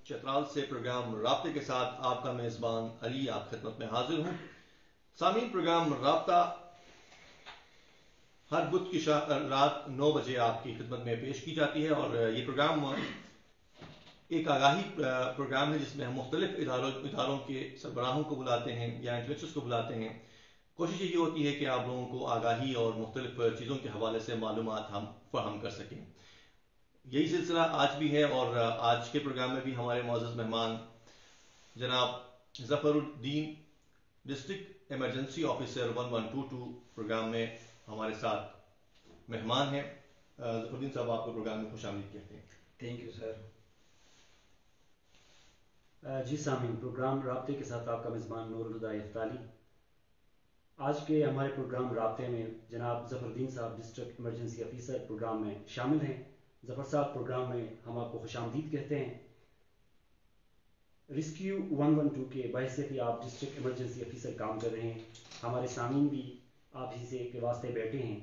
چترال سے پروگرام رابطے کے ساتھ آپ کا میزبان علی آپ خدمت میں حاضر ہوں. سامعین، پروگرام رابطہ ہر بدھ کی رات 9 بجے آپ کی خدمت میں پیش کی جاتی ہے، اور یہ پروگرام ایک آگاہی پروگرام ہے جس میں ہم مختلف اداروں کے سربراہوں کو بلاتے ہیں یا انٹلیکچوئلز کو بلاتے ہیں. کوشش یہ ہوتی ہے کہ آپ لوگوں کو آگاہی اور مختلف چیزوں کے حوالے سے معلومات ہم فراہم کر سکیں. یہی سلسلہ آج بھی ہے، اور آج کے پروگرام میں بھی ہمارے معزز مہمان جناب ظفر الدین، ڈسٹرکٹ ایمرجنسی آفیسر 1122 پروگرام میں ہمارے ساتھ مہمان ہیں. ظفر الدین صاحب، آپ کو پروگرام میں خوش آمدید کہتے ہیں. Thank you sir. جی سامعین، پروگرام رابطے کے ساتھ آپ کا میزبان نور الہدی افتالی. آج کے ہمارے پروگرام رابطے میں جناب ظفر الدین صاحب ڈسٹرکٹ ایمرجنسی آفیسر پروگرام میں شامل ہیں. ظفر صاحب، پروگرام میں ہم آپ کو خوش آمدید کہتے ہیں. ریسکیو 112 کے بحیثیت آپ ڈسٹرکٹ ایمرجنسی آفیسر کام کر رہے ہیں. ہمارے سامعین بھی آپ ہی سے کے واسطے بیٹھے ہیں.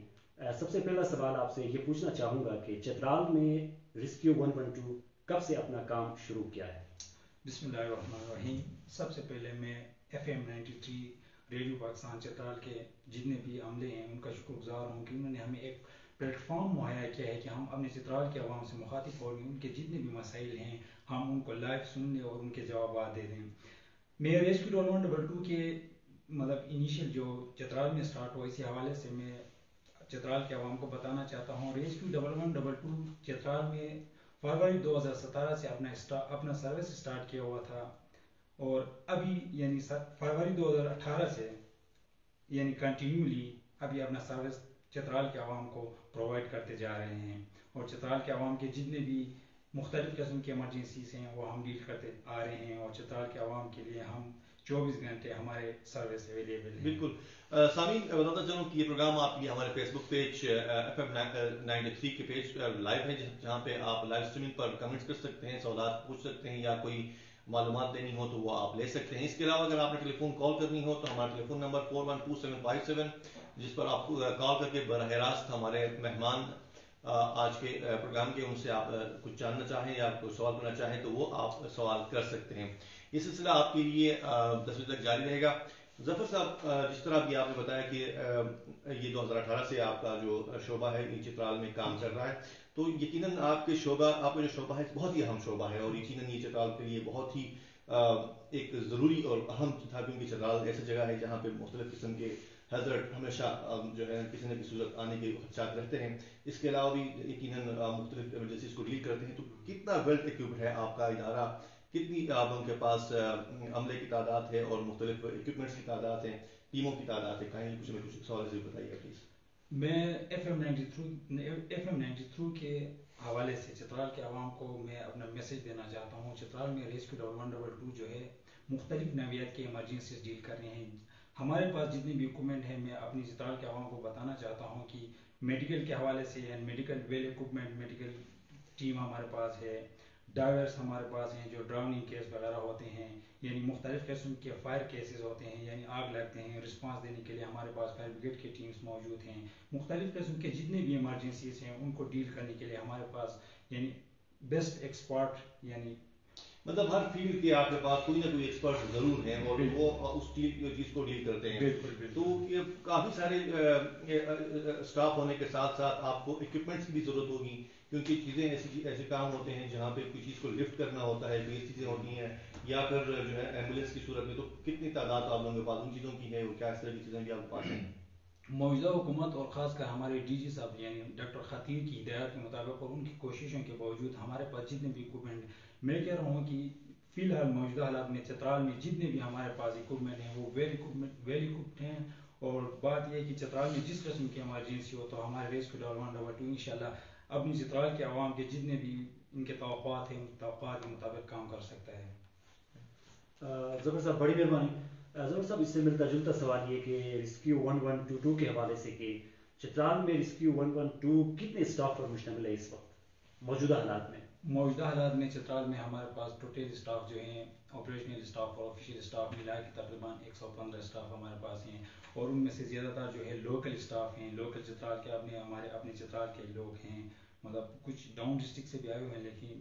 سب سے پہلا سوال آپ سے یہ پوچھنا چاہوں گا کہ چترال میں ریسکیو 112 کب سے اپنا کام شروع کیا ہے؟ بسم اللہ الرحمن الرحیم. سب سے پہلے میں FM 93 ریڈیو پاکستان چترال کے جتنے بھی عملے ہیں ان کا شکر گزار ہوں کہ انہوں نے ہمیں ایک پلیٹ فارم مہیا کیا ہے کہ ہم اپنے چترال کے عوام سے مخاطب ہو ان کے جتنے بھی مسائل ہیں ہم ان کو لائیو سننے اور ان کے جوابات دے دیں. میں ریسکیو 1122 کے انیشیل جو چترال میں سٹارٹ ہوا، اسی حوالے سے میں چترال کے عوام کو بتانا چاہتا ہوں. ریسکیو 1122 چترال میں فروری 2017 سے اپنا سروس سٹارٹ کیا ہوا تھا، اور ابھی یعنی فروری 2018 سے یعنی کنٹینیولی ابھی اپنا سروس چترال کے عوام کو پرووائڈ کرتے جا رہے ہیں. اور چترال کے عوام کے جتنے بھی مختلف قسم کے ایمرجنسیز ہیں وہ ہم ڈیل کرتے آ رہے ہیں، اور چترال کے عوام کے لیے ہم 24 گھنٹے ہمارے سروس اویلیبل ہیں. بالکل. سامعین، بتاتا چلوں کہ یہ پروگرام آپ کے ہمارے فیس بک پیج FM 93 کے پیج لائیو ہے، جہاں پہ آپ لائیو اسٹریمنگ پر کمنٹس کر سکتے ہیں، سوالات پوچھ سکتے ہیں، یا کوئی معلومات دینی ہو تو وہ آپ لے سکتے ہیں. اس کے علاوہ اگر آپ نے ٹیلی فون کال کرنی ہو تو ہمارا ٹیلی فون نمبر 412757، جس پر آپ کال کر کے براہ راست ہمارے مہمان آج کے پروگرام کے ان سے آپ کچھ جاننا چاہیں یا کوئی سوال کرنا چاہیں تو وہ آپ سوال کر سکتے ہیں. یہ سلسلہ آپ کے لیے 10 بجے تک جاری رہے گا. ظفر صاحب، جس طرح ابھی آپ نے بتایا کہ یہ 2018 سے آپ کا جو شعبہ ہے یہ چترال میں کام کر رہا ہے، تو یقیناً آپ کا جو شعبہ ہے بہت ہی اہم شعبہ ہے، اور یقیناً یہ چترال کے لیے بہت ہی ایک ضروری اور اہم تھا، کیونکہ چترال ایسی جگہ ہے جہاں پہ مختلف قسم کے حضرت ہمیشہ جو ہے کسی نہ کسی صورت آنے کے خدشات رہتے ہیں. اس کے علاوہ بھی یقیناً مختلف ایمرجنسیز کو ڈیل کرتے ہیں. تو کتنا ویل ایکوپڈ ہے آپ کا ادارہ؟ کتنی آپ لوگوں کے پاس عملے کی تعداد ہے اور مختلف اکوپمنٹس کی تعداد ہے، ٹیموں کی تعداد ہے؟ کہیں کچھ سوال سے بتائیے پلیز. میں FM 93 کے حوالے سے چترال کے عوام کو میں اپنا میسج دینا چاہتا ہوں. چترال میں ریسکیو 1122 جو ہے مختلف نوعیت کے ایمرجنسیز ڈیل کر رہے ہیں. ہمارے پاس جتنی بھی اکوپمنٹ ہے میں اپنی چترال کے عوام کو بتانا چاہتا ہوں کہ میڈیکل کے حوالے سے medical well equipment, medical team ہمارے پاس ہے، ڈائیورس ہمارے پاس ہیں جو ڈراؤننگ کیس وغیرہ ہوتے ہیں، یعنی مختلف قسم کے فائر کیسز ہوتے ہیں، یعنی آگ لگتے ہیں، رسپانس دینے کے لیے ہمارے پاس فائر بریگیڈ کی ٹیمز موجود ہیں. مختلف قسم کے جتنے بھی ایمرجنسیز ہیں ان کو ڈیل کرنے کے لیے ہمارے پاس یعنی بیسٹ ایکسپرٹ، یعنی ہر فیلڈ کے آپ کے پاس کوئی نہ کوئی ایکسپرٹ ضرور ہیں، اور وہ اس چیز کو ڈیل کرتے ہیں. تو یہ کافی سارے اسٹاف ہونے کے ساتھ ساتھ آپ کو اکوپمنٹس کی بھی ضرورت ہوگی، کیونکہ چیزیں ایسے کام ہوتے ہیں جہاں پہ کوئی چیز کو لفٹ کرنا ہوتا ہے، کوئی چیزیں ہوتی ہیں، یا پھر جو ہے ایمبولینس کی صورت میں. تو کتنی تعداد آپ لوگوں کے پاس ان چیزوں کی ہے، اور کیا اس طرح کی چیزیں بھی آپ کے پاس ہیں؟ موجودہ حکومت اور خاص کر ہمارے ڈی جی صاحب یعنی ڈاکٹر خطیر کی ہدایات کے مطابق اور ان کی کوششوں کے باوجود ہمارے پاس جتنے بھی اکوپمنٹ، میں کہہ رہا ہوں کہ فی الحال موجودہ حالات میں چترال میں جتنے بھی ہمارے پاس اکوپمنٹ ہیں وہ ویل اکوپڈ ہیں. اور بات یہ ہے کہ چترال میں جس قسم کی ایمرجنسی ہو تو ہمارے ریسکیو 1122 انشاءاللہ اپنی چترال کے عوام کے جتنے بھی ان کے توقعات ہیں ان توقعات کے مطابق کام کر سکتا ہے. ظفر صاحب، بڑی مہربانی. ظفر صاحب، اس سے ملتا جلتا سوال یہ کہ ریسکیو 1122 کے حوالے سے کہ چترال میں ریسکیو 112 کتنے اسٹاف پر مشتمل ہے اس وقت موجودہ حالات میں؟ موجودہ حالات میں چترال میں ہمارے پاس ٹوٹل اسٹاف جو ہیں آپریشنل اسٹاف اور آفیشیل اسٹاف ملا کے تقریباً 115 اسٹاف ہمارے پاس ہیں، اور ان میں سے زیادہ تر جو ہے لوکل اسٹاف ہیں. لوکل چترال کے ہمارے اپنے چترال کے لوگ ہیں، کچھ ڈاؤن ڈسٹرکٹ سے بھی آئے ہوئے ہیں، لیکن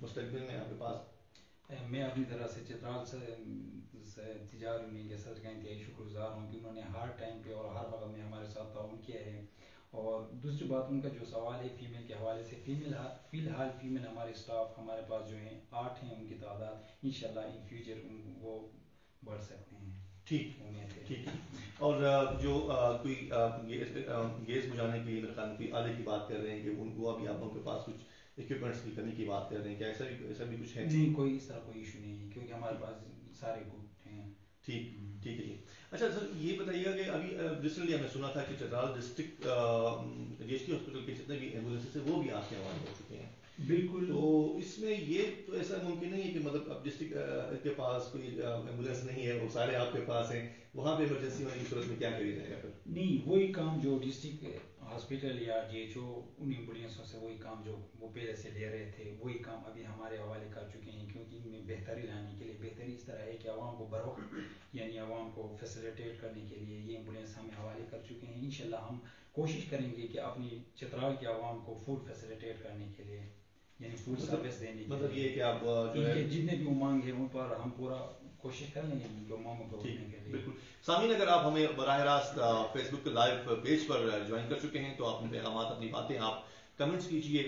مستقبل میں آپ کے پاس؟ میں اپنی طرح سے چترال سے تجار یونین کے صدر کا انتہائی شکر گزار ہوں کہ انہوں نے ہر ٹائم پہ اور ہر وقت میں ہمارے ساتھ تعاون کیا ہے. اور دوسری بات ان کا جو سوال ہے فیمیل کے حوالے سے، فی الحال فیمیل ہمارے اسٹاف ہمارے پاس جو ہیں 8 ہیں، ان کی تعداد انشاءاللہ ان فیوچر وہ بڑھ سکتے ہیں. ٹھیک امید ہے. ٹھیک. اور جو کوئی گیس بجھانے کی میرے خیال میں آلے کی بات کر رہے ہیں کہ وہ ابھی آپ لوگوں کے پاس کچھ اکوپمنٹس کی کمی کی بات کر رہے ہیں، کیا ایسا بھی کچھ ہے؟ نہیں، کوئی اس طرح کوئی ایشو نہیں ہے کیونکہ ہمارے پاس سارے اکوپمنٹ ہیں. ٹھیک ٹھیک ہے جی. اچھا سر یہ بتائیے گا کہ ابھی ریسنٹلی ہم نے سنا تھا کہ چترال ڈسٹرکٹ جی ایس ٹی ہاسپٹل کے جتنے بھی ایمبولینسز ہیں وہ بھی آپ کے حوالے ہو چکے ہیں. بالکل. تو اس میں یہ تو ایسا ممکن نہیں ہے کہ مطلب اب ڈسٹرکٹ کے پاس کوئی ایمبولینس نہیں ہے، وہ سارے آپ کے پاس ہیں، وہاں پہ ایمرجنسی ہونے کی صورت میں کیا کیا جائے گا پھر؟ نہیں، وہی کام جو ڈسٹرکٹ ہاسپٹل یا جی ایچ او ان ایمبولینسوں سے وہی کام جو وہ پہلے سے لے رہے تھے وہی کام ابھی ہمارے حوالے کر چکے ہیں، کیونکہ ان میں بہتری لانے کے لیے بہتری اس طرح ہے کہ عوام کو بروقت یعنی عوام کو فیسیلیٹیٹ کرنے کے لیے یہ ایمبولینس ہمیں حوالے کر چکے ہیں. انشاءاللہ ہم کوشش کریں گے کہ اپنی چترال کے عوام کو فوڈ فیسیلیٹیٹ کرنے کے لیے یعنی فوڈ سروس دینے کے لیے، مطلب یہ کہ آپ جو ہے جتنے بھی امنگ ہیں ان پر ہم پورا کوشش کر لیں گے کہ امنگوں کو روکنے کے لیے. بالکل. سامعین اگر آپ ہمیں براہ راست فیس بک کے لائیو پیج پر جوائن کر چکے ہیں تو اپنے پیغامات اپنی باتیں آپ کمنٹس کیجئے،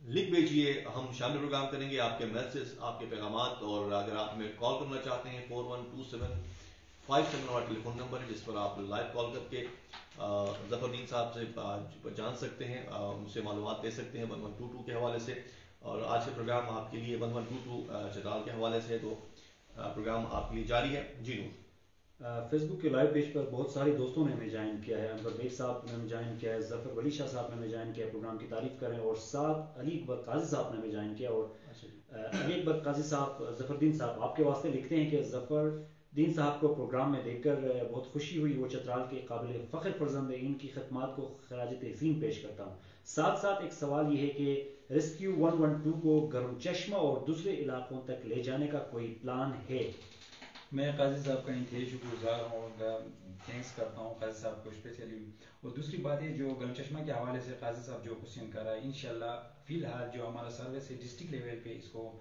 لکھ بھیجیے، ہم شامل پروگرام کریں گے آپ کے میسیج، آپ کے پیغامات. اور اگر آپ ہمیں کال کرنا چاہتے ہیں 412757 ہمارا ٹیلی فون نمبر ہے جس پر آپ لائیو کال کر کے ظفر الدین صاحب سے جان سکتے ہیں، ان سے معلومات دے سکتے ہیں 1122 کے حوالے سے. اور آج کا پروگرام آپ کے لیے 1122 چترال کے حوالے سے، تو پروگرام آپ کے لیے جاری ہے. جی نور. فیس بک کے لائیو پیج پر بہت سارے دوستوں نے ہمیں جوائن کیا ہے. انور بیگ صاحب نے ہمیں جوائن کیا ہے، ظفر ولی شاہ صاحب نے ہمیں جوائن کیا ہے، پروگرام کی تعریف کریں. اور ساتھ علی اکبر قاضی صاحب نے ہمیں جوائن کیا. اور علی اکبر قاضی صاحب ظفر الدین صاحب آپ کے واسطے لکھتے ہیں کہ ظفر الدین صاحب کو پروگرام میں دیکھ کر بہت خوشی ہوئی، وہ چترال کے قابل فخر فرزند ہیں، ان کی خدمات کو خراج تحسین پیش کرتا ہوں. ساتھ ساتھ ایک سوال یہ ہے کہ ریسکیو 112 کو گرم چشمہ اور دوسرے علاقوں تک لے جانے کا کوئی پلان ہے؟ میں قاضی صاحب کا انتہائی شکر گزار ہوں، تھینکس کرتا ہوں قاضی صاحب کو اسپیشلی. اور دوسری بات ہے جو گرم چشمہ کے حوالے سے قاضی صاحب جو کوشچن کر رہا ہے، انشاءاللہ فی الحال جو ہمارا سروس ہے ڈسٹرکٹ لیول پہ اس کو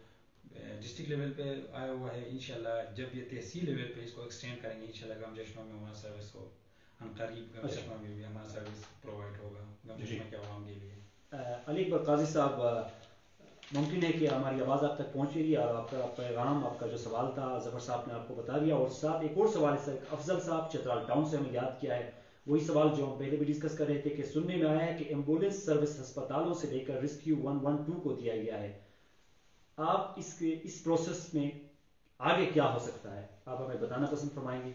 ڈسٹرکٹ لیول پہ آیا ہوا ہے. انشاءاللہ جب یہ تحصیل لیول پہ اس کو ایکسٹینڈ کریں گے انشاءاللہ گرم چشمہ میں ہمارا سروس ہو، ہم قریب گرم چشمہ میں بھی ہمارا سروس پرووائڈ ہوگا گرم چشمہ کے عوام کے لیے. علی اکبر قاضی صاحب ممکن ہے کہ ہماری آواز آپ تک پہنچے گی اور آپ کا پیغام، آپ کا جو سوال تھا ظفر صاحب نے آپ کو بتا دیا. اور ساتھ ایک اور سوال ہے افضل صاحب چترال ٹاؤن سے ہمیں یاد کیا ہے، وہی سوال جو ہم پہلے بھی ڈسکس کر رہے تھے کہ سننے میں آیا ہے کہ ایمبولینس سروس ہسپتالوں سے لے کر ریسکیو 112 کو دیا گیا ہے. آپ اس پروسیس میں آگے کیا ہو سکتا ہے آپ ہمیں بتانا پسند فرمائیں گے؟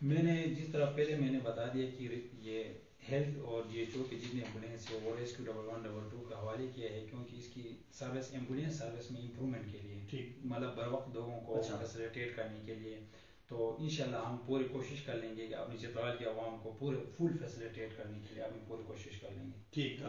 میں نے جس طرح پہلے میں نے بتا دیا کہ یہ ہیلتھ اور جی ایچ او کے جتنے ایمبولینس ہے وہ ریسکیو 112 کا حوالے کیا ہے کیونکہ اس کی سروس ایمبولینس سروس میں امپرومنٹ کے لیے، مطلب بر وقت لوگوں کو فیسیلیٹیٹ کرنے کے لیے. تو انشاءاللہ ہم پوری کوشش کر لیں گے کہ اپنی چترال کے عوام کو پورے فل فیسیلیٹیٹ کرنے کے لیے اپنی پوری کوشش کر لیں گے. ٹھیک.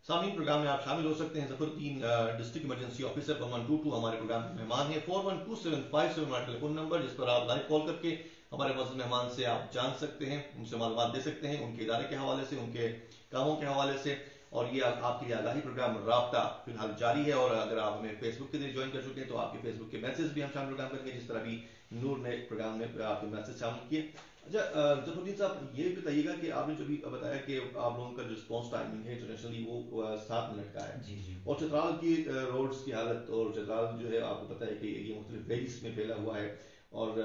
سامعین پروگرام میں آپ شامل ہو سکتے ہیں. ظفر الدین ڈسٹرکٹ ایمرجنسی آفیسر 1122 ہمارے پروگرام کے مہمان ہیں. 412757 ہمارا ٹیلی فون نمبر جس پر آپ لائیو کال کر کے ہمارے معزز مہمان سے آپ جان سکتے ہیں، ان سے معلومات دے سکتے ہیں ان کے ادارے کے حوالے سے، ان کے کاموں کے حوالے سے. اور یہ آپ کے لیے آگاہی پروگرام رابطہ فی الحال جاری ہے. اور اگر آپ ہمیں فیس بک کے ذریعے جوائن کر چکے ہیں تو آپ کے فیس بک کے میسیج بھی ہم شامل پروگرام کریں گے، جس طرح بھی نور نے پروگرام میں آپ کے میسیج شامل کیے. اچھا ظفر الدین صاحب یہ بتائیے گا کہ آپ نے جو بھی بتایا کہ آپ لوگوں کا جو رسپانس ٹائمنگ ہے انٹرنیشنلی وہ 7 منٹ کا ہے. جی. اور چترال کی روڈز کی حالت، اور چترال جو ہے آپ کو پتہ ہے کہ یہ مختلف ویلیز میں پھیلا ہوا ہے اور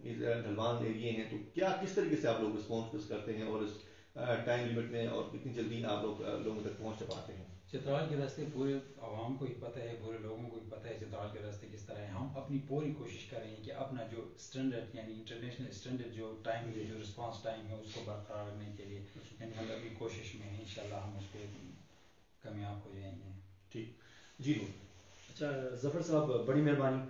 ڈھلوان ایریے ہیں، تو کس طریقے سے آپ لوگ رسپانس کرتے ہیں اور اس ٹائم لمٹ میں اور کتنی جلدی آپ لوگوں تک پہنچ پاتے ہیں؟ چترال کے راستے پورے عوام کو ہی پتہ ہے، پورے لوگوں کو ہی پتہ ہے چترال کے راستے کس طرح ہیں. ہم اپنی پوری کوشش کر رہے ہیں کہ اپنا جو اسٹینڈرڈ یعنی انٹرنیشنل اسٹینڈرڈ جو ٹائم ہے، جو رسپانس ٹائم ہے اس کو برقرار رکھنے کے لیے یعنی ہم اپنی کوشش میں ہیں، انشاءاللہ ہم اس پہ کامیاب ہو جائیں گے. ٹھیک. جی نور. اچھا ظفر صاحب بڑی مہربانی.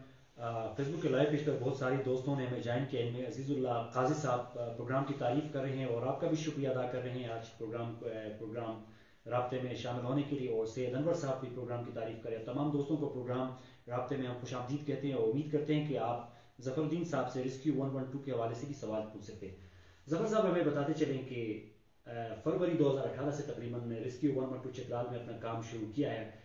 فیس بک کے لائیو پیج پر بہت سارے دوستوں نے ہمیں جوائن کیا، ان میں عزیز اللہ قاضی صاحب پروگرام کی تعریف کر رہے ہیں اور آپ کا بھی شکریہ ادا کر رہے ہیں آج پروگرام رابطے میں شامل ہونے کے لیے. اور سید انور صاحب بھی پروگرام کی تعریف کریں. تمام دوستوں کو پروگرام رابطے میں ہم خوش آمدید کہتے ہیں اور امید کرتے ہیں کہ آپ ظفر الدین صاحب سے ریسکیو 112 کے حوالے سے بھی سوال پوچھ سکتے ہیں. ظفر صاحب ہمیں بتاتے چلیں کہ فروری 2018 سے تقریباً ریسکیو 112 چترال میں اپنا کام شروع کیا ہے.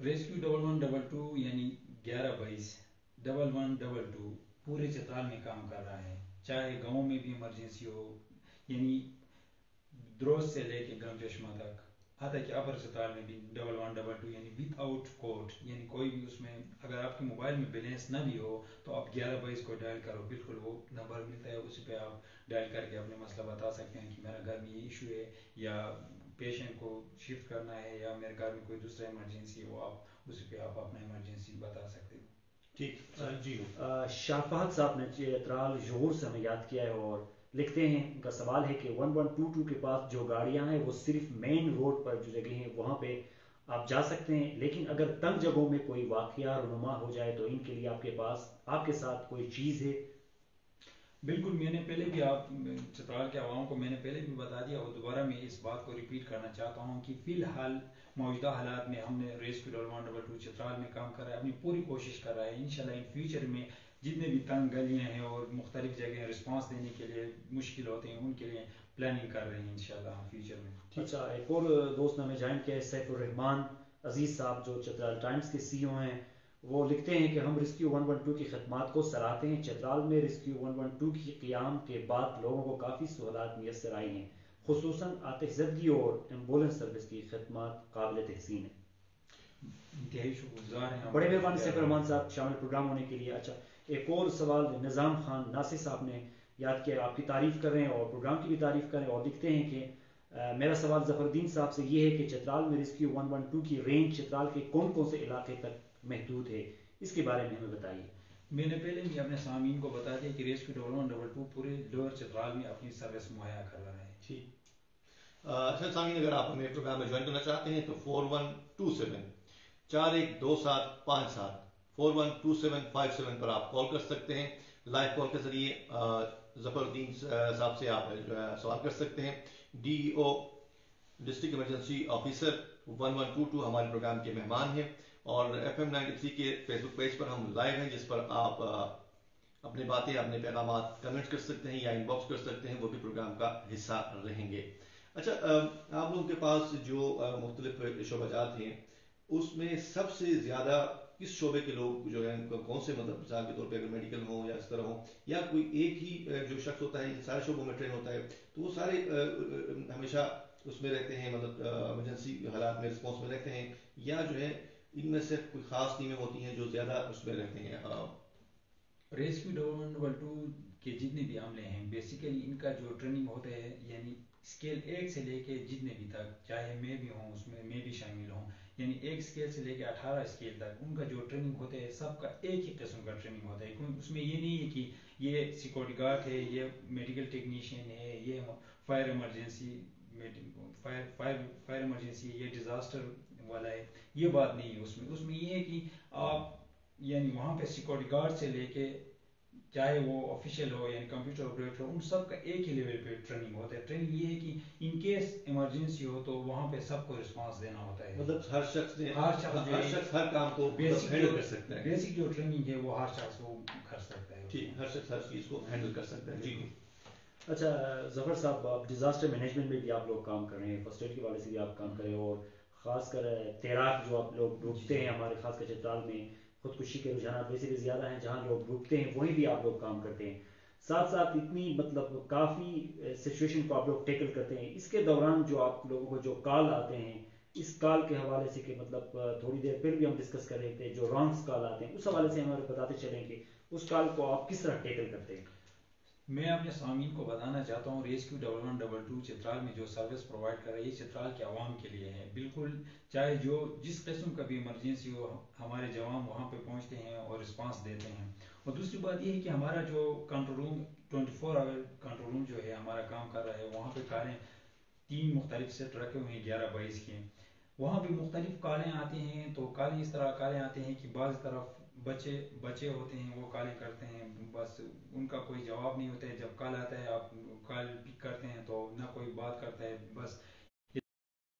ریسکیو 1112 یعنی 1122 پورے چترال میں کام کر رہا ہے، چاہے گاؤں میں بھی ایمرجنسی ہو، یعنی دروز سے لے کے گرم چشمہ تک، حتیٰ کہ اپر چترال میں بھی 1112 یعنی ود آؤٹ کوڈ، یعنی کوئی بھی اس میں اگر آپ کے موبائل میں بیلنس نہ بھی ہو تو آپ 1122 کو ڈائل کرو، بالکل وہ نمبر ملتا ہے، اسی پہ آپ ڈائل کر کے اپنے مسئلہ بتا سکتے ہیں کہ میرا گھر میں یہ ایشو ہے، یا پیشنٹ کو شفٹ کرنا ہے، یا میرے گھر میں کوئی دوسرا ایمرجنسی ہے، وہ آپ اسی پہ آپ اپنا ایمرجنسی بتا سکتے ہو۔ ٹھیک جی شاہ فہد صاحب نے چترال شعور سے ہمیں یاد کیا ہے اور لکھتے ہیں، ان کا سوال ہے کہ 1122 کے پاس جو گاڑیاں ہیں وہ صرف مین روڈ پر جو جگہ ہیں وہاں پہ آپ جا سکتے ہیں، لیکن اگر تنگ جگہوں میں کوئی واقعہ رونما ہو جائے تو ان کے لیے آپ کے ساتھ کوئی چیز ہے؟ بالکل، میں نے پہلے بھی آپ چترال کے عوام کو میں نے پہلے بھی بتا دیا، اور دوبارہ میں اس بات کو ریپیٹ کرنا چاہتا ہوں کہ فی الحال موجودہ حالات میں ہم نے ریسکیو 1122 چترال میں کام کر رہا ہے، اپنی پوری کوشش کر رہا ہے، انشاءاللہ ان فیوچر میں جتنے بھی تنگ گلیاں ہیں اور مختلف جگہیں رسپانس دینے کے لیے مشکل ہوتے ہیں، ان کے لیے پلاننگ کر رہے ہیں انشاءاللہ ہم فیوچر میں۔ اچھا، ایک اور دوست نے ہمیں جوائن کیا ہے، سیف الرحمان عزیز صاحب، جو چترال ٹائمز کے سی او ہیں، وہ لکھتے ہیں کہ ہم ریسکیو 112 کی خدمات کو سراہتے ہیں، چترال میں ریسکیو 112 کی قیام کے بعد لوگوں کو کافی سہولات میسر آئی ہیں، خصوصاً آتش زدگی اور ایمبولینس سروس کی خدمات قابل تحسین ہیں۔ انتہائی شکر گزار ہیں، بڑے مہربانی سیف الرحمان صاحب شامل پروگرام ہونے کے لیے۔ اچھا، ایک اور سوال نظام خان ناصر صاحب نے یاد کیا، آپ کی تعریف کر رہے ہیں اور پروگرام کی بھی تعریف کر رہے ہیں، اور لکھتے ہیں کہ میرا سوال ظفر الدین صاحب سے یہ ہے کہ چترال میں ریسکیو 112 کی رینج چترال کے کون کون سے علاقے تک محدود ہے، اس کے بارے میں ہمیں بتائیے۔ میں نے پہلے بھی اپنے سامعین کو بتا دیا کہ ریسکیو 1122 پورے لوئر چترال میں اپنی سروس مہیا کر رہا ہے۔ ٹھیک اچھا سامعین، اگر آپ ہمیں پروگرام میں جوائن کرنا چاہتے ہیں تو 4127 412757 پر آپ کال کر سکتے ہیں، لائیو کال کے ذریعے ظفر الدین صاحب سے آپ سوال کر سکتے ہیں۔ D O district emergency officer 1122 ہمارے پروگرام کے مہمان ہیں، اور FM 93 کے فیس بک پیج پر ہم لائیو ہیں، جس پر آپ اپنی باتیں، اپنے پیغامات کمنٹ کر سکتے ہیں یا ان باکس کر سکتے ہیں، وہ بھی پروگرام کا حصہ رہیں گے۔ اچھا، آپ لوگوں کے پاس جو مختلف شعبہ جات ہیں، اس میں سب سے زیادہ کس شعبے کے لوگ جو ہیں، کون سے مطلب مثال کے طور پہ اگر میڈیکل ہوں یا اس طرح ہوں، یا کوئی ایک ہی جو شخص ہوتا ہے ان سارے شعبوں میں ٹرین ہوتا ہے، تو وہ سارے ہمیشہ اس میں رہتے ہیں، مطلب ایمرجنسی حالات میں رسپانس میں رہتے ہیں، یا جو ہے ان میں سے کوئی خاص ٹیمیں ہوتی ہیں جو زیادہ اس میں رہتے ہیں؟ ریسکیو 1112 کے جتنے بھی عملے ہیں، بیسیکلی ان کا جو ٹریننگ ہوتا ہے، یعنی اسکیل 1 سے لے کے جتنے بھی تک، چاہے میں بھی ہوں اس میں بھی شامل ہوں، یعنی 1 اسکیل سے لے کے 18 اسکیل تک ان کا جو ٹریننگ ہوتا ہے، سب کا ایک ہی قسم کا ٹریننگ ہوتا ہے، کیونکہ اس میں یہ نہیں ہے کہ یہ سیکورٹی گارڈ ہے، یہ میڈیکل ٹیکنیشین ہے، یہ فائر ایمرجنسی یہ ڈیزاسٹر والا ہے، یہ بات نہیں ہے۔ اس میں یہ ہے کہ آپ یعنی وہاں پہ سیکورٹی گارڈ سے لے کے چاہے وہ آفیشیل ہو یعنی کمپیوٹر آپریٹر ہو، ان سب کا ایک ہی لیول پہ ٹریننگ ہوتا ہے۔ ٹریننگ یہ ہے کہ ان کیس ایمرجنسی ہو تو وہاں پہ سب کو رسپانس دینا ہوتا ہے، مطلب ہر شخص ہر کام کو ہینڈل کر سکتا ہے، بیسک جو ٹریننگ ہے وہ ہر شخص وہ کر سکتا ہے، ٹھیک، ہر شخص ہر چیز کو ہینڈل کر سکتا ہے۔ جی اچھا ظفر صاحب، آپ ڈیزاسٹر مینجمنٹ میں بھی آپ لوگ کام کر رہے ہیں، فرسٹ ایڈ کے والے سے بھی آپ کام کر رہے ہیں، اور خاص کر تیراک جو آپ لوگ ڈوبتے ہیں، ہمارے خاص کر چترال میں خودکشی کے رجحانات ویسے بھی زیادہ ہیں، جہاں لوگ ڈوبتے ہیں وہیں بھی آپ لوگ کام کرتے ہیں، ساتھ ساتھ اتنی مطلب کافی سچویشن کو آپ لوگ ٹیکل کرتے ہیں، اس کے دوران جو آپ لوگوں کو جو کال آتے ہیں، اس کال کے حوالے سے کہ مطلب تھوڑی دیر پھر بھی ہم ڈسکس کر رہے تھے، جو رانگس کال آتے ہیں اس حوالے سے ہمارے بتاتے چلیں کہ اس کال کو آپ کس طرح ٹیکل کرتے ہیں۔ میں اپنے سامعین کو بتانا چاہتا ہوں، ریسکیو 1122 چترال میں جو سروس پرووائڈ کر رہی ہے چترال کے عوام کے لیے ہے، بالکل چاہے جو جس قسم کا بھی ایمرجنسی ہو، ہمارے جوان وہاں پہ پہنچتے ہیں اور رسپانس دیتے ہیں۔ اور دوسری بات یہ ہے کہ ہمارا جو control room 24 our control room جو ہے ہمارا کام کر رہا ہے، وہاں پہ کالیں 3 مختلف سیٹ رکھے ہوئے ہیں 11-22 کے، وہاں پہ مختلف کالیں آتی ہیں، تو کالیں اس طرح کالیں آتے ہیں کہ بعض طرف بچے ہوتے ہیں، وہ کالیں کرتے ہیں، بس ان کا کوئی جواب نہیں ہوتا ہے، جب کال آتا ہے آپ کال پک کرتے ہیں تو نہ کوئی بات کرتا ہے، بس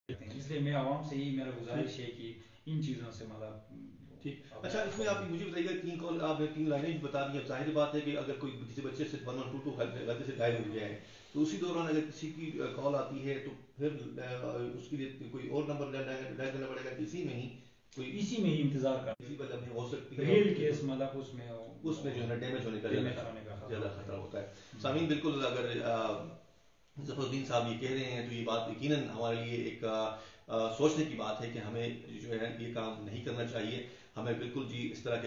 اس لیے میں عوام سے یہی میرا گزارش ہے کہ ان چیزوں سے مطلب ٹھیک۔ اچھا، اس میں آپ مجھے بتائیے گا، 3 کال آپ نے 3 لائنیں بتا دی، اب ظاہر بات ہے کہ اگر کوئی کسی بچے سے 1122 غلطی سے ڈائل ہو گیا ہے تو اسی دوران اگر کسی کی کال آتی ہے تو پھر اس کے لیے کوئی اور نمبر ڈائل کرنا پڑے گا، اسی میں ہی اسی میں ہی انتظار کرنا، کسی پر لمحے ہو سکتی ہے، ریل کیس مطلب اس میں جو ہے نا ڈیمیج ہونے کا زیادہ خطرہ ہوتا ہے. سامعین بالکل اگر ظفر الدین صاحب یہ کہہ رہے ہیں تو یہ بات یقیناً ہمارے لیے ایک سوچنے کی بات ہے کہ ہمیں جو ہے یہ کام نہیں کرنا چاہیے. ہمیں بالکل جی اس طرح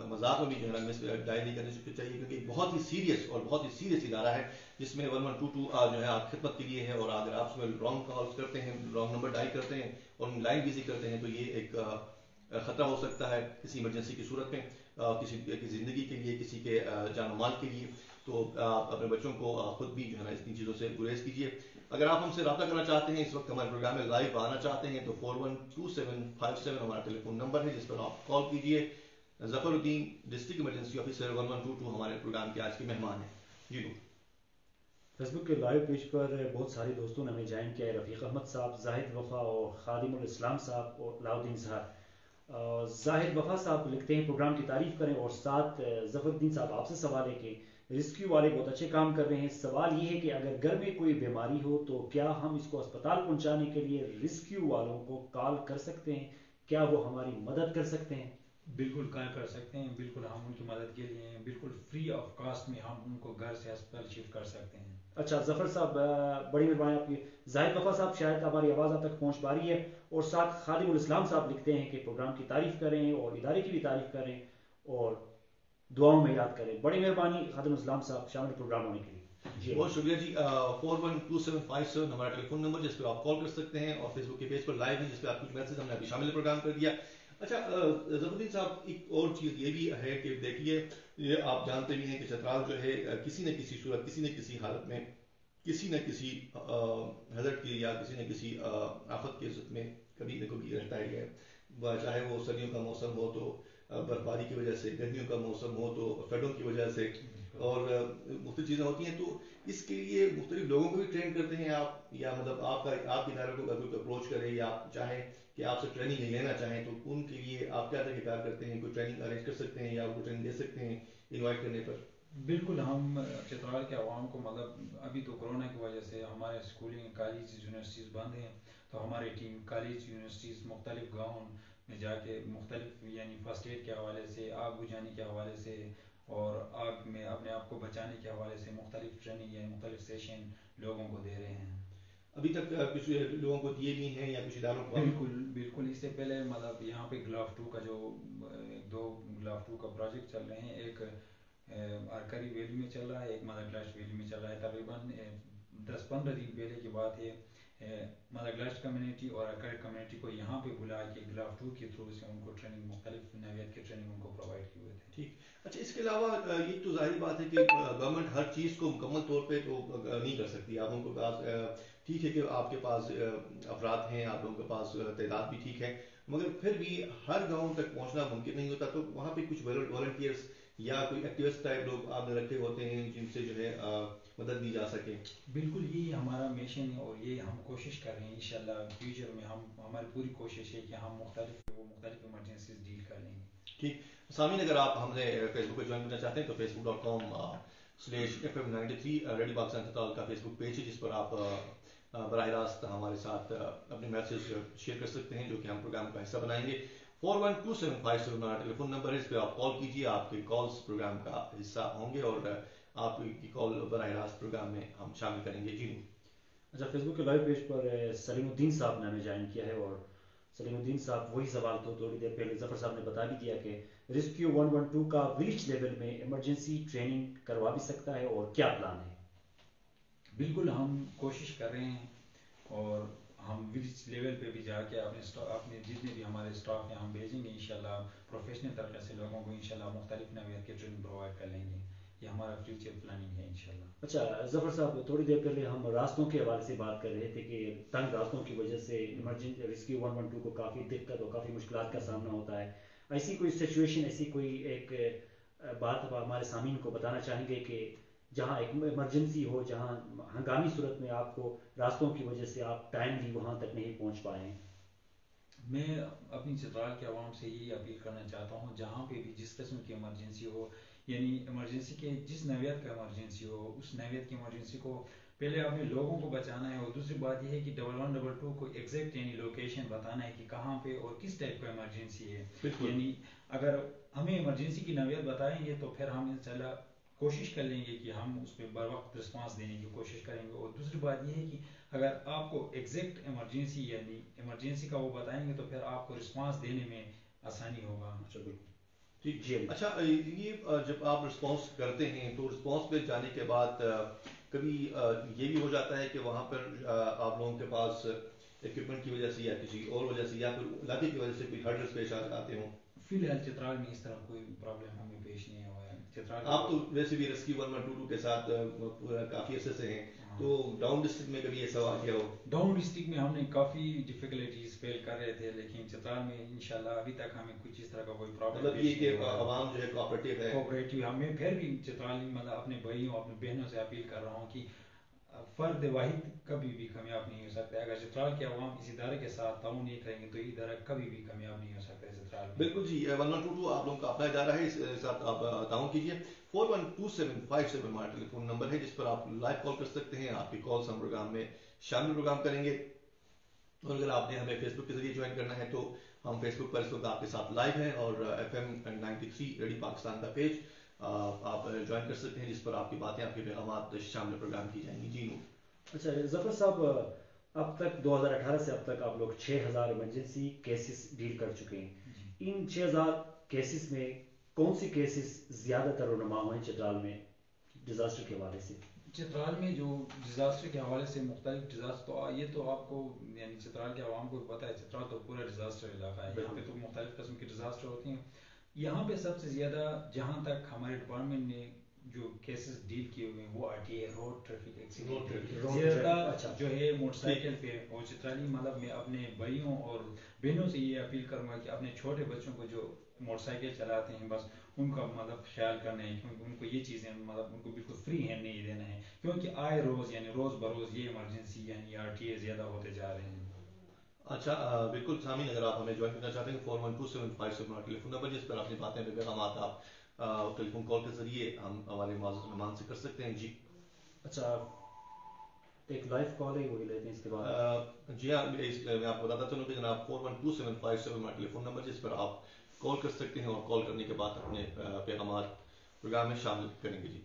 مذاق میں بھی جو ہے نا ڈائل نہیں کرنا چاہیے، کیونکہ بہت ہی سیریس اور بہت ہی سیریس ادارہ ہے جس میں 1122 جو ہے آپ خدمت کے لیے ہے، اور اگر آپ اس میں رانگ کالز کرتے ہیں، رانگ نمبر ڈائل کرتے ہیں اور لائن بزی کرتے ہیں تو یہ ایک خطرہ ہو سکتا ہے کسی ایمرجنسی کی صورت میں، کسی کی زندگی کے لیے، کسی کے جان و مال کے لیے. تو آپ اپنے بچوں کو خود بھی جو ہے نا اس چیزوں سے گریز کیجیے. اگر آپ ہم سے رابطہ کرنا چاہتے ہیں، اس وقت ہمارے پروگرام میں لائیو آنا چاہتے ہیں، تو 412757 ہمارا ٹیلی فون نمبر ہے جس پر آپ کال کیجیے. ظفر الدین ڈسٹرکٹ ایمرجنسی آفیسر 1122 ہمارے پروگرام کے آج کے مہمان ہیں. جی فیس بک کے لائیو پیج پر بہت سارے دوستوں نے ہمیں جوائن کیا ہے، رفیق احمد صاحب، زاہد وفا اور خادم الاسلام صاحب اور علاؤدین صاحب. زاہد وفا صاحب لکھتے ہیں پروگرام کی تعریف کریں، اور ساتھ ظفر الدین صاحب آپ سے سوال ہے کہ ریسکیو والے بہت اچھے کام کر رہے ہیں. سوال یہ ہے کہ اگر گھر میں کوئی بیماری ہو تو کیا ہم اس کو اسپتال پہنچانے کے لیے ریسکیو والوں کو کال کر سکتے ہیں؟ کیا وہ ہماری مدد کر سکتے ہیں؟ بالکل کال کر سکتے ہیں، بالکل ہم ان کی مدد کے لیے ہیں، بالکل فری آف کاسٹ میں ہم ان کو گھر سے ہسپتال شفٹ کر سکتے ہیں. اچھا ظفر صاحب بڑی مہربانی آپ کی. زاہد وفا صاحب شاید ہماری آواز آپ تک پہنچ پا رہی ہے. اور ساتھ خادم الاسلام صاحب لکھتے ہیں کہ پروگرام کی تعریف کریں اور ادارے کی بھی تعریف کریں اور دعاؤں میں یاد کریں. بڑی مہربانی خادم الاسلام صاحب شامل پروگرام ہونے کے لیے. جی بہت شکریہ جی. 412757 ہمارا ٹیلی فون نمبر جس پہ آپ کال کر سکتے ہیں، اور فیس بک کے پیج پر لائیو ہے جس پہ آپ کچھ میسج ہم نے ابھی شامل پروگرام کر دیا. اچھا ظفر الدین صاحب ایک اور چیز یہ بھی ہے کہ دیکھیے، یہ آپ جانتے بھی ہیں کہ چترال جو ہے کسی نہ کسی صورت، کسی نہ کسی حالت میں، کسی نہ کسی حضرت کی یا کسی نہ کسی آفت کی عزت میں کبھی نہ کبھی رہتا ہی ہے. چاہے وہ سردیوں کا موسم ہو تو برفباری کی وجہ سے، گرمیوں کا موسم ہو تو فلڈوں کی وجہ سے، اور مختلف چیزیں ہوتی ہیں. تو اس کے لیے مختلف لوگوں کو بھی ٹرین کرتے ہیں آپ، یا مطلب آپ کے ادارے کو اگر اپروچ کرے یا آپ چاہیں کہ آپ سے ٹریننگ لینا چاہیں تو ان کے لیے آپ کیا طریقہ کار کرتے ہیں؟ کوئی ٹریننگ ارینج کر سکتے ہیں یا آپ کو ٹریننگ دے سکتے ہیں انوائٹ کرنے پر؟ بالکل ہم چترال کے عوام کو مطلب ابھی تو کرونا کی وجہ سے ہمارے اسکولنگ کالج یونیورسٹیز بند ہیں، تو ہماری ٹیم کالج یونیورسٹیز مختلف گاؤں میں جا کے مختلف یعنی فرسٹ ایڈ کے حوالے سے، آگ بجھانے کے حوالے سے اور آگ میں اپنے آپ کو بچانے کے حوالے سے مختلف ٹریننگ یعنی مختلف سیشن لوگوں کو دے رہے ہیں. ابھی تک کچھ لوگوں کو دیے بھی ہیں یا کچھ اداروں کو؟ بالکل اس سے پہلے مطلب یہاں پہ گلاف 2 کا جو 2 گلاف 2 کا پروجیکٹ چل رہے ہیں، ایک ارکری ویلی میں چل رہا ہے، ایک مدر گلاسٹ ویلی میں چل رہا ہے. تقریباً 10-15 دن پہلے کی بات ہے، مدر گلاسٹ کمیونٹی اور ارکری کمیونٹی کو یہاں پہ بلا کے گلاف 2 کے تھرو سے ان کو ٹریننگ، مختلف نوعیت کی ٹریننگ ان کو پرووائڈ کی ہوئے تھے. ٹھیک. اچھا اس کے علاوہ یہ تو ظاہر بات ہے کہ گورنمنٹ ہر چیز کو مکمل طور پہ تو نہیں کر سکتی. آپ لوگوں کے پاس ٹھیک ہے کہ آپ کے پاس افراد ہیں، آپ لوگوں کے پاس تعداد بھی ٹھیک ہے، مگر پھر بھی ہر گاؤں تک پہنچنا ممکن نہیں ہوتا. تو وہاں پہ کچھ والنٹیئرس یا کوئی ایکٹیوسٹ ٹائپ لوگ آپ نے رکھے ہوتے ہیں جن سے جو ہے مدد دی جا سکے؟ بالکل یہی ہمارا مشن ہے اور یہ ہم کوشش کر رہے ہیں. انشاءاللہ فیوچر میں ہماری پوری کوشش ہے کہ ہم مختلف ایمرجنسیز ڈیل کر لیں گے. ٹھیک. سامعین اگر آپ ہم نے فیس بک پہ جوائن کرنا چاہتے ہیں تو facebook.com/FM93 ریڈیو پاکستان چترال کا فیس بک پیج ہے جس پر آپ براہ راست ہمارے ساتھ اپنے میسج شیئر کر سکتے ہیں جو کہ ہم پروگرام کا حصہ بنائیں گے. 412757 ہمارا ٹیلی فون نمبر ہے، اس پہ آپ کال کیجیے. آپ کے کالز پروگرام کا حصہ ہوں گے اور آپ کی کال براہ راست پروگرام میں ہم شامل کریں گے. جی اچھا فیس بک کے لائیو پیج پر سلیم الدین صاحب نے ہمیں جوائن کیا ہے، اور سلیم الدین صاحب وہی سوال تو تھوڑی دیر پہلے ظفر صاحب نے بتا بھی دیا کہ ریسکیو 112 کا ولیج لیول میں ایمرجنسی ٹریننگ کروا بھی سکتا ہے اور کیا پلان ہے؟ بالکل ہم کوشش کر رہے ہیں اور ہم ولیج لیول پہ بھی جا کے اپنے جتنے بھی ہمارے اسٹاف ہیں ہم بھیجیں گے انشاءاللہ. پروفیشنل طریقے سے لوگوں کو انشاءاللہ مختلف نوعیت کے ٹریننگ پرووائڈ کر لیں گے. یہ ہمارا فیوچر پلاننگ ہے انشاءاللہ. اچھا ظفر صاحب تھوڑی دیر پہلے ہم راستوں کے حوالے سے بات کر رہے تھے کہ تنگ راستوں کی وجہ سے ایمرجنسی ریسکیو 112 کو کافی دقت اور کافی مشکلات کا سامنا ہوتا ہے. ایسی کوئی سچویشن، ایسی کوئی ایک بات ہمارے سامعین کو بتانا چاہیں گے کہ جہاں ایک ایمرجنسی ہو، جہاں ہنگامی صورت میں آپ کو راستوں کی وجہ سے آپ ٹائملی وہاں تک نہیں پہنچ پائیں؟ میں اپنی چترال کے عوام سے یہی اپیل کرنا چاہتا ہوں، جہاں پہ بھی جس قسم کی ایمرجنسی ہو یعنی ایمرجنسی کے جس نوعیت کا ایمرجنسی ہو اس نوعیت کی ایمرجنسی کو پہلے اپنے لوگوں کو بچانا ہے، اور دوسری بات یہ ہے کہ 1122 کو ایگزیکٹ یعنی لوکیشن بتانا ہے کہ کہاں پہ اور کس ٹائپ کا ایمرجنسی ہے. یعنی اگر ہمیں ایمرجنسی کی نوعیت بتائیں گے تو پھر ہم انشاءاللہ کوشش کر لیں گے کہ ہم اس پہ بر وقت رسپانس دینے کی کوشش کریں گے. اور دوسری بات یہ ہے کہ اگر آپ کو ایگزیکٹ ایمرجنسی یعنی ایمرجنسی کا وہ بتائیں گے تو پھر آپ کو رسپانس دینے میں آسانی ہوگا. جی اچھا، یہ جب آپ رسپانس کرتے ہیں تو رسپانس پہ جانے کے بعد کبھی یہ بھی ہو جاتا ہے کہ وہاں پر آپ لوگوں کے پاس اکوپمنٹ کی وجہ سے یا کسی اور وجہ سے یا پھر علاقے کی وجہ سے کوئی ہرڈلز پیش آتے ہوں؟ فی الحال چترال میں اس طرح کوئی پرابلم ہمیں پیش نہیں ہوا ہے. چترال آپ تو ویسے بھی ریسکیو 1122 کے ساتھ کافی عرصے سے ہیں، تو ڈاؤن ڈسٹرکٹ میں کبھی ایسا واقعہ ہو؟ ڈاؤن ڈسٹرکٹ میں ہم نے کافی ڈیفیکلٹیز فیل کر رہے تھے، لیکن چترال میں انشاءاللہ ابھی تک ہمیں کچھ اس طرح کا کوئی پرابلم مطلب یہ کہ عوام جو ہے کوآپریٹو ہے. ہمیں پھر بھی چترال مطلب اپنے بھائیوں اپنے بہنوں سے اپیل کر رہا ہوں کہ فرد واحد کبھی بھی کامیاب نہیں ہو سکتا ہے. اگر چترال کے عوام اس ادارے کے ساتھ تعاون نہیں کریں گے تو یہ ادارہ کبھی بھی کامیاب نہیں ہو سکتا ہے چترال میں. بالکل جی، 1122 آپ لوگوں کا اپنا ادارہ ہے، اس ساتھ آپ تعاون کیجیے. 412757 ہمارا ٹیلی فون نمبر ہے جس پر آپ لائیو کال کر سکتے ہیں. آپ کی کالز ہم پروگرام میں شامل پروگرام کریں گے. اور اگر آپ نے ہمیں فیس بک کے ذریعے جوائن کرنا ہے تو ہم فیس بک پر اس وقت آپ کے ساتھ لائیو ہیں، اور FM 93 ریڈیو پاکستان کا پیج آپ جوائن کر سکتے ہیں جس پر آپ کی باتیں آپ کے پیغامات شامل پروگرام کی جائیں گی. جی نور. اچھا ظفر صاحب، اب تک 2018 سے اب تک آپ لوگ 6000 ایمرجنسی کیسز ڈیل کر چکے ہیں. ان 6000 کیسز میں کون سی کیسز زیادہ تر رونما ہوئے ہیں چترال میں ڈیزاسٹر کے حوالے سے؟ چترال میں جو ڈیزاسٹر کے حوالے سے مختلف ڈیزاسٹر، تو یہ تو آپ کو یعنی چترال کے عوام کو پتہ ہے، چترال تو پورا ڈیزاسٹر علاقہ ہے، یہاں پہ تو مختلف قسم کے ڈیزاسٹر ہوتے ہیں. یہاں پہ سب سے زیادہ جہاں تک ہمارے ڈپارٹمنٹ نے جو کیسز ڈیل کیے ہوئے ہیں وہ RTA روڈ ٹریفک ایکسیڈنٹ زیادہ جو ہے موٹر سائیکل پہ. اور چترالی مطلب میں اپنے بھائیوں اور بہنوں سے یہ اپیل کروں گا کہ اپنے چھوٹے بچوں کو جو موٹر سائیکل چلاتے ہیں بس ان کا مطلب خیال کرنا ہے، کیونکہ ان کو یہ چیزیں مطلب ان کو بالکل فری ہینڈ نہیں دینا ہے، کیونکہ آئے روز یعنی روز بروز یہ ایمرجنسی یعنی RTA زیادہ ہوتے جا رہے ہیں. اچھا بالکل سامعین، اگر آپ ہمیں جوائن کرنا چاہتے ہیں 412757 ہمارا ٹیلی فون نمبر جس پر اپنی باتیں پیغامات آپ ٹیلی فون کال کے ذریعے ہم ہمارے معزز مہمان سے کر سکتے ہیں. جی اچھا، ایک لائیو کال ہے وہی لیتے ہیں اس کے بعد. جی ہاں، میں آپ کو بتاتا چلوں کہ جناب 412757 ہمارا ٹیلی فون نمبر جس پر آپ کال کر سکتے ہیں، اور کال کرنے کے بعد اپنے پیغامات پروگرام میں شامل کریں گے. جی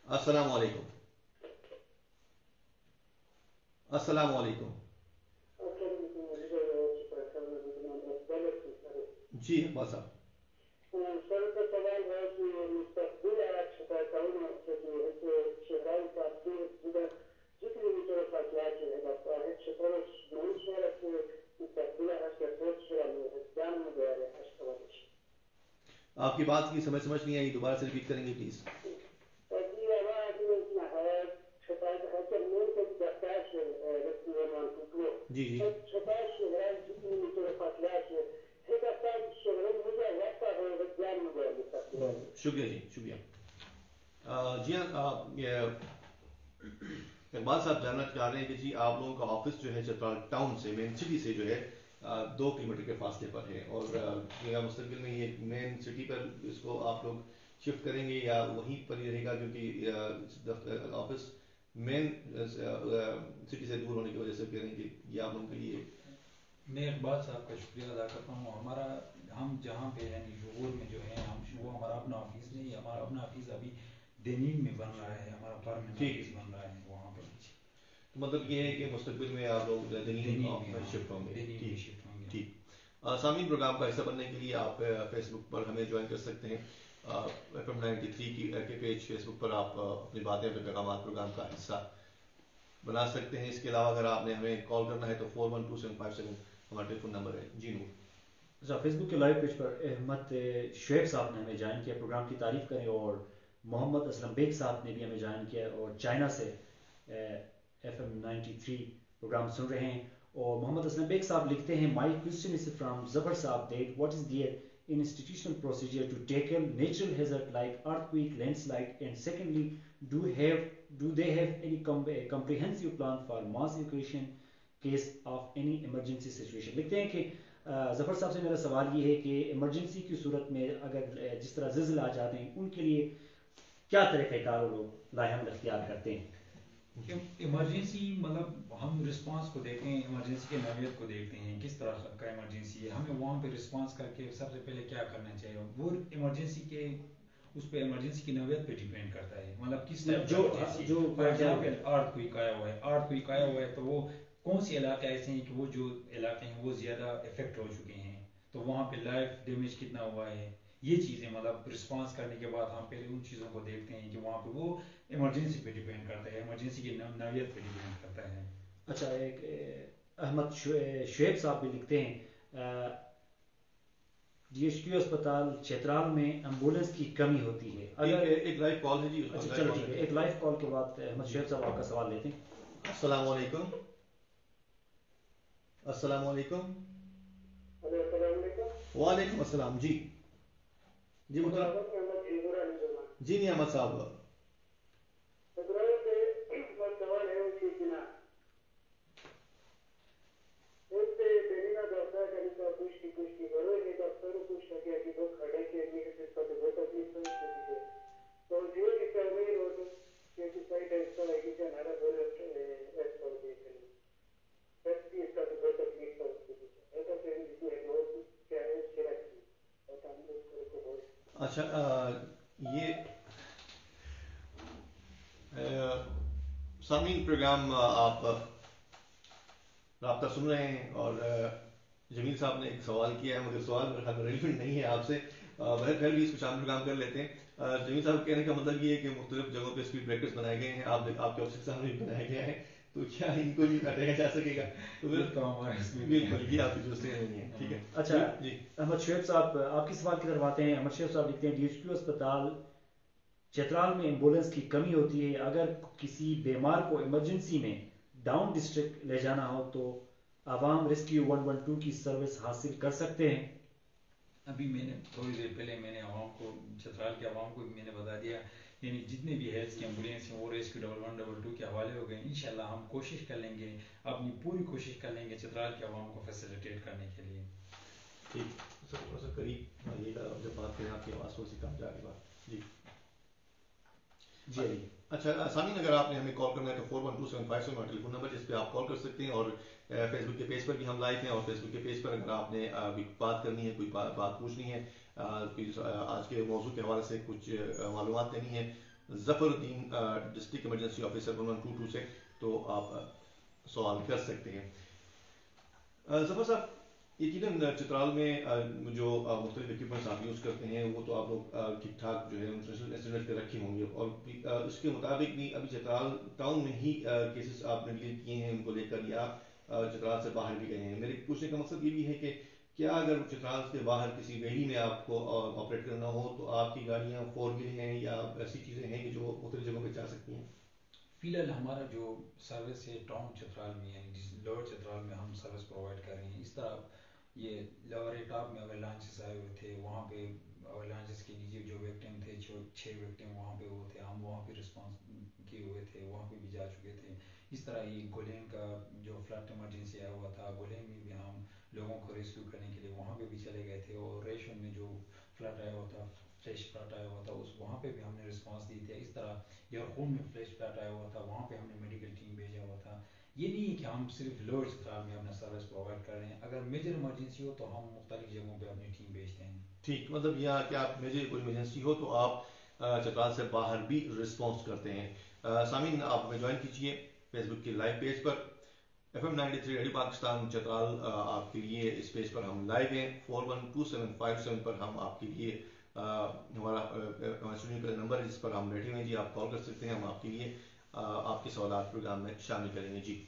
السلام علیکم. السلام علیکم. جی اقبال صاحب. سر کا سوال ہے کہ مستقبل جتنی میٹر فاصلات ہے آپ کی بات کی سمجھ نہیں آئی، دوبارہ سے ریپیٹ کریں گے پلیز. جی جی شکریہ جی، شکریہ. جی ہاں، اقبال صاحب جاننا چاہ رہے ہیں کہ جی آپ لوگوں کا آفس جو ہے چترال ٹاؤن سے مین سٹی سے جو ہے 2 کلومیٹر کے فاصلے پر ہے، اور مستقبل میں یہ مین سٹی پر اس کو آپ لوگ شفٹ کریں گے یا وہیں پر ہی رہے گا، کیونکہ آفس مین سٹی سے دور ہونے کی وجہ سے کہہ رہے ہیں کہ یہ آپ لوگوں کے لیے. میں اقبال صاحب کا شکریہ ادا کرتا ہوں. ہم جہاں پہ یعنی شعور میں جو ہے وہ ہمارا اپنا آفس نہیں، ہمارا اپنا آفس ابھی دینین میں بن رہا ہے، ہمارا پرماننٹ آفس بن رہا ہے وہاں پہ. مطلب یہ ہے کہ مستقبل میں آپ لوگ دینین شفٹ ہوں گے. ٹھیک. سامعین، پروگرام کا حصہ بننے کے لیے آپ فیس بک پر ہمیں جوائن کر سکتے ہیں. FM 93 کے پیج فیس بک پر آپ اپنی باتیں اپنے پیغامات پروگرام کا حصہ بنا سکتے ہیں. اس کے علاوہ اگر آپ نے ہمیں کال کرنا ہے تو 412757 ہمارا ٹیلی فون نمبر ہے. جی نور. اچھا، فیس بک کے لائیو پیج پر احمد شعیب صاحب نے ہمیں جوائن کیا، پروگرام کی تعریف کریں، اور محمد اسلم بیگ صاحب نے بھی ہمیں جوائن کیا اور چائنا سے FM 93 پروگرام سن رہے ہیں. اور محمد اسلم بیگ صاحب لکھتے ہیں مائی کوسچن از فرام ظفر صاحب that what is there institutional procedure to tackle natural hazard like earthquake, landslide, and secondly, do they have any comprehensive plan for mass evacuation case of any emergency situation. لکھتے ہیں کہ ظفر صاحب سے میرا سوال یہ ہے کہ ایمرجنسی کی صورت میں اگر جس طرح زلزلہ آ جاتے ہیں ان کے لیے کیا طریقہ کار وہ لوگ لاہم اختیار کرتے ہیں؟ ایمرجنسی مطلب ہم رسپانس کو دیکھتے ہیں، ایمرجنسی کے نوعیت کو دیکھتے ہیں کس طرح کا ایمرجنسی ہے، ہمیں وہاں پہ رسپانس کر کے سب سے پہلے کیا کرنا چاہیے، وہ ایمرجنسی کے اس پہ ایمرجنسی کی نوعیت پہ ڈیپینڈ کرتا ہے، مطلب کس ٹائپ جو آرتھ کوئک آیا ہوا ہے تو وہ کون سی علاقے ایسے ہیں کہ وہ جو علاقے ہیں وہ زیادہ افیکٹ ہو چکے ہیں، تو وہاں پہ لائف ڈیمیج کتنا ہوا ہے، یہ چیزیں مطلب رسپانس کرنے کے بعد ہم پہلے ان چیزوں کو دیکھتے ہیں کہ وہاں پہ وہ ایمرجنسی پہ ڈیپینڈ کرتا ہے، ایمرجنسی کی نوعیت پہ ڈیپینڈ کرتا ہے۔ اچھا، ایک احمد شعیب صاحب بھی لکھتے ہیں ڈی ایچ کیو اسپتال چترال میں ایمبولینس کی کمی ہوتی ہے، اگر ایک لائیو کال ہے جی، اچھا چلو ٹھیک ہے، ایک لائیو کال کے بعد احمد شعیب صاحب آپ کا سوال لیتے ہیں۔ السلام علیکم۔ السلام علیکم۔ السلام علیکم۔ وعلیکم السلام جی جی جی نہیں احمد صاحب اچھا یہ سامعین پروگرام آپ رابطہ سن رہے ہیں اور جمیل صاحب نے ایک سوال کیا ہے، مگر سوال میرے خیال میں ریلیونٹ نہیں ہے آپ سے، خیر بھی اس کو شامل پروگرام کر لیتے ہیں۔ جمیل صاحب کہنے کا مطلب یہ ہے کہ مختلف جگہوں پہ اسپیڈ بریکرز بنائے گئے ہیں، آپ کے آفس کے سامنے بھی بنایا گیا ہے، تو کیا ان کو بھی ہٹایا جا سکے گا؟ تو بالکل یہ آپ کی دوستی نہیں ہے، ٹھیک ہے۔ اچھا جی، احمد شعیب صاحب آپ کی سوال کی طرف آتے ہیں۔ احمد شعیب صاحب لکھتے ہیں ڈی ایچ کیو اسپتال چترال میں ایمبولینس کی کمی ہوتی ہے، اگر کسی بیمار کو ایمرجنسی میں ڈاؤن ڈسٹرکٹ لے جانا ہو تو عوام ریسکیو 112 کی سروس حاصل کر سکتے ہیں؟ ابھی میں نے تھوڑی دیر پہلے میں نے عوام کو، چترال کے عوام کو بھی میں نے بتا دیا، یعنی جتنے بھی ہیلتھ کی ایمبولینس ہیں وہ ریسکیو 112 کے حوالے ہو گئے ہیں۔ انشاءاللہ ہم کوشش کر لیں گے، اپنی پوری کوشش کر لیں گے چترال کے عوام کو فیسیلیٹیٹ کرنے کے لیے۔ ٹھیک سر، تھوڑا سا قریب آئیے گا جب بات کریں، آپ کی آواز تھوڑی سی کم جا رہی بات جی جی۔ اچھا سامعین، اگر آپ نے ہمیں کال کرنا ہے تو 412757 ہمارا ٹیلی فون نمبر، جس پہ آپ کال کر سکتے ہیں، اور فیس بک کے پیج پر بھی ہم لائیو ہیں، اور فیس بک کے پیج پر اگر آپ نے بات کرنی ہے، کوئی بات پوچھنی ہے، آج کے موضوع کے حوالے سے کچھ معلومات دینی ہے ظفر الدین ڈسٹرکٹ ایمرجنسی آفیسر 1122 سے، تو آپ سوال کر سکتے ہیں۔ ظفر صاحب، یقیناً چترال میں جو مختلف اکوپمنٹس آپ یوز کرتے ہیں وہ تو آپ لوگ ٹھیک ٹھاک جو ہے انٹرنیشنل اسٹینڈرڈ پہ رکھے ہوں گے، اور اس کے مطابق بھی ابھی چترال ٹاؤن میں ہی کیسز آپ نے ڈیل کیے ہیں ان کو لے کر، یا چترال سے باہر بھی گئے ہیں؟ میرے پوچھنے کا مقصد یہ بھی ہے کہ کیا اگر چترال سے باہر کسی ویلی میں آپ کو آپریٹ کرنا ہو تو آپ کی گاڑیاں 4 ویل ہیں یا ایسی چیزیں ہیں کہ جو مختلف جگہوں پہ جا سکتی ہیں؟ فی الحال ہمارا جو سروس ہے ٹاؤن چترال میں، یعنی لوور چترال میں ہم سروس پرووائڈ کر رہے ہیں۔ اس طرح یہ لوور ٹاپ میں اویلانچز آئے ہوئے تھے، وہاں پہ اویلانچز کے نیچے جو وکٹم تھے، جو 6 وکٹم وہاں پہ وہ تھے، ہم وہاں پہ رسپانس کیے ہوئے تھے، وہاں پہ بھی جا چکے تھے۔ اس طرح یہ گولین کا جو فلڈ ایمرجنسی آیا ہوا تھا، گولین میں بھی ہم لوگوں کو ریسکیو کرنے کے لیے وہاں پہ بھی چلے گئے تھے، اور ریشن میں جو فلڈ آیا ہوا تھا، فلیش فلڈ آیا ہوا تھا، وہاں پہ بھی ہم نے رسپانس دی تھی۔ اس طرح یارقون میں فلیش فلڈ آیا ہوا تھا، وہاں پہ ہم نے میڈیکل ٹیم بھیجا ہوا تھا۔ یہ نہیں ہے کہ ہم صرف لوور چترال میں اپنا سروس پرووائڈ کر رہے ہیں، اگر میجر ایمرجنسی ہو تو ہم مختلف جگہوں پہ اپنی ٹیم بھیجتے ہیں۔ ٹھیک، مطلب یہ کہ آپ میجر کوئی ایمرجنسی ہو تو آپ چترال سے باہر بھی رسپانس کرتے ہیں۔ سامعین، آپ ہمیں جوائن کیجیے فیس بک کے لائیو پیج پر، FM 93 ریڈیو پاکستان چترال آپ کے لیے اس پیج پر ہم لائیو ہیں۔ 412757 پر ہم آپ کے لیے ہمارا اسٹوڈیو کا نمبر ہے جس پر ہم بیٹھے ہوئے ہیں جی، آپ کال کر سکتے ہیں، ہم آپ کے لیے آپ کے سوالات پروگرام میں شامل کریں گے جی۔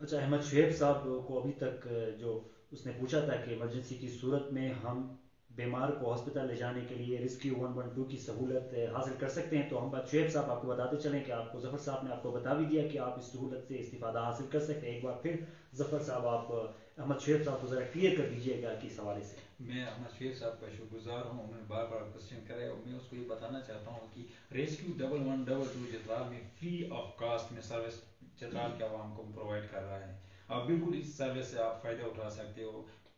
اچھا، احمد شعیب صاحب کو ابھی تک جو اس نے پوچھا تھا کہ ایمرجنسی کی صورت میں ہم بیمار کو ہسپتال لے جانے کے لیے ریسکیو 112 کی سہولت حاصل کر سکتے ہیں، تو ہم شعیب صاحب آپ کو بتاتے چلیں کہ آپ کو ظفر صاحب نے آپ کو بتا بھی دیا کہ آپ اس سہولت سے استفادہ حاصل کر سکتے ہیں۔ ایک بار پھر ظفر صاحب آپ احمد شعیب صاحب کو ذرا کلیئر کر دیجیے گا کہ اس حوالے سے۔ میں احمد شعیب صاحب کا شکر گزار ہوں، انہوں نے بار بار کوشچن کرے، اور میں اس کو یہ بتانا چاہتا ہوں کہ ریسکیو 112 چترال میں فری آف کاسٹ میں سروس چترال کے عوام کو پرووائڈ کر رہا ہے۔ آپ بالکل اس سروس سے آپ فائدہ اٹھا سکتے ہو۔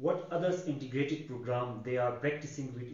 What others integrated program they are practicing with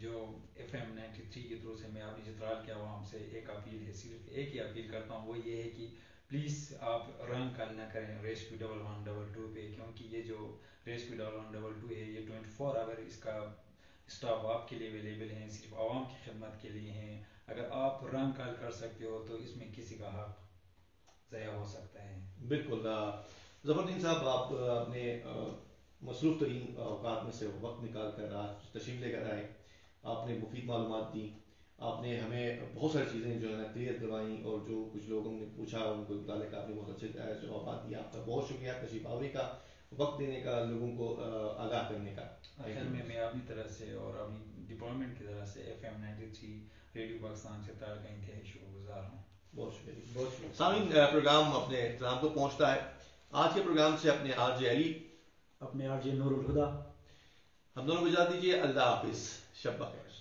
جو FM93 کے تھرو سے میں اپنی چترال کے عوام سے ایک اپیل ہے، صرف ایک ہی اپیل کرتا ہوں، وہ یہ ہے کہ پلیز آپ رنگ کال نہ کریں ریسکیو 1112 پہ، کیونکہ یہ جو ریسکیو 1112 ہے یہ 24 آور اس کا اسٹاف آپ کے لیے اویلیبل ہیں، صرف عوام کی خدمت کے لیے ہیں. اگر آپ رنگ کال کر سکتے ہو تو اس میں کسی کا حق ضائع ہو سکتا ہے. بالکل. ظفر الدین صاحب، آپ اپنے مصروف ترین اوقات میں سے وقت نکال کر آج تشریف لے کر آئے، آپ نے مفید معلومات دی، آپ نے ہمیں بہت ساری چیزیں جو ہے نا کلیئر کروائیں، اور جو کچھ لوگوں نے پوچھا ان کو متعلق آپ نے بہت اچھے جوابات دیا. آپ کا بہت شکریہ تشریف آوری کا، وقت دینے کا، لوگوں کو آگاہ کرنے کا. آخر میں اپنی طرف سے اور اپنی ڈپارٹمنٹ کی طرف سے FM93 ریڈیو پاکستان سے کا انتہائی شکر گزار ہوں. بہت شکریہ. سامعین، پروگرام اپنے اختتام کو پہنچتا ہے. آج کے پروگرام سے اپنے آر جے علی، اپنے آر جے نور الہدا، ہم دونوں کو اجازت دیجیے. اللہ حافظ، شب بخیر.